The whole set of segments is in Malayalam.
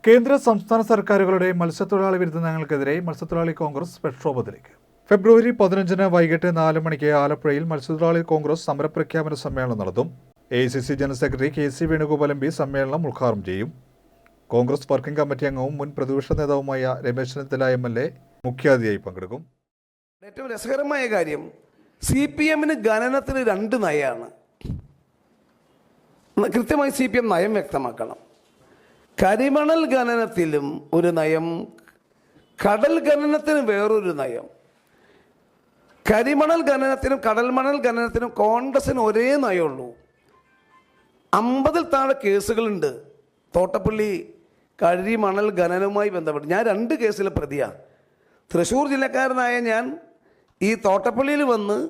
കേന്ദ്ര സംസ്ഥാന സർക്കാരുകളുടെ മത്സ്യത്തൊഴിലാളി വിരുദ്ധ നയങ്ങൾക്കെതിരെ മത്സ്യത്തൊഴിലാളി കോൺഗ്രസ് പ്രക്ഷോഭത്തിലേക്ക്. ഫെബ്രുവരി 15 വൈകിട്ട് 4 മണിക്ക് ആലപ്പുഴയിൽ മത്സ്യത്തൊഴിലാളി കോൺഗ്രസ് സമരപ്രഖ്യാപന സമ്മേളനം നടത്തും. AICC general secretary KC Venugopal MP സമ്മേളനം ഉദ്ഘാടനം ചെയ്യും. കോൺഗ്രസ് വർക്കിംഗ് കമ്മിറ്റി അംഗവും മുൻ പ്രതിപക്ഷ നേതാവുമായ രമേശ് ചെന്നിത്തല MLA മുഖ്യാതിഥിയായി പങ്കെടുക്കും. ഏറ്റവും രസകരമായ കാര്യം, CPM-ന് ഖനനത്തിന് 2 നയമാണ്. കൃത്യമായി CPM നയം വ്യക്തമാക്കണം. കരിമണൽ ഖനനത്തിലും ഒരു നയം, കടൽ ഖനനത്തിന് വേറൊരു നയം. കരിമണൽ ഖനനത്തിനും കടൽമണൽ ഖനനത്തിനും കോൺഗ്രസിന് ഒരേ നയമുള്ളൂ. 50-ൽ താഴെ കേസുകളുണ്ട് തോട്ടപ്പള്ളി കരിമണൽ ഖനനവുമായി ബന്ധപ്പെട്ട്. ഞാൻ 2 കേസിലെ പ്രതിയാണ്. തൃശ്ശൂർ ജില്ലക്കാരനായ ഞാൻ ഈ തോട്ടപ്പള്ളിയിൽ വന്ന്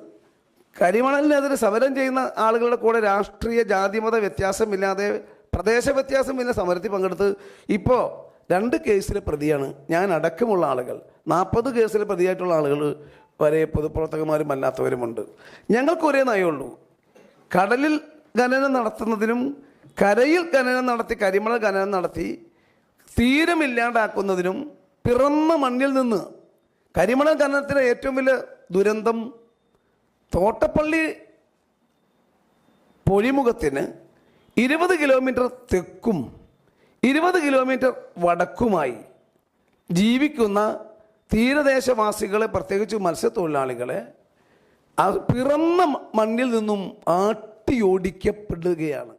കരിമണലിനെതിരെ സമരം ചെയ്യുന്ന ആളുകളുടെ കൂടെ രാഷ്ട്രീയ ജാതിമത വ്യത്യാസമില്ലാതെ, പ്രദേശ വ്യത്യാസമില്ല സമരത്തിൽ പങ്കെടുത്ത് ഇപ്പോൾ 2 കേസിലെ പ്രതിയാണ് ഞാൻ അടക്കമുള്ള ആളുകൾ. 40 കേസിലെ പ്രതിയായിട്ടുള്ള ആളുകൾ വരെ പൊതുപ്രവർത്തകന്മാരും അല്ലാത്തവരുമുണ്ട്. ഞങ്ങൾക്ക് ഒരേ നയമുള്ളൂ. കടലിൽ ഖനനം നടത്തുന്നതിനും കരയിൽ ഖനനം നടത്തി കരിമണൽ ഖനനം നടത്തി തീരമില്ലാണ്ടാക്കുന്നതിനും പിറന്ന മണ്ണിൽ നിന്ന് കരിമണൽ ഖനനത്തിലെ ഏറ്റവും വലിയ ദുരന്തം തോട്ടപ്പള്ളി പൊഴിമുഖത്തിന് 20 കിലോമീറ്റർ തെക്കും 20 കിലോമീറ്റർ വടക്കുമായി ജീവിക്കുന്ന തീരദേശവാസികളെ, പ്രത്യേകിച്ച് മത്സ്യത്തൊഴിലാളികളെ പിറന്ന മണ്ണിൽ നിന്നും ആട്ടിയോടിക്കപ്പെടുകയാണ്.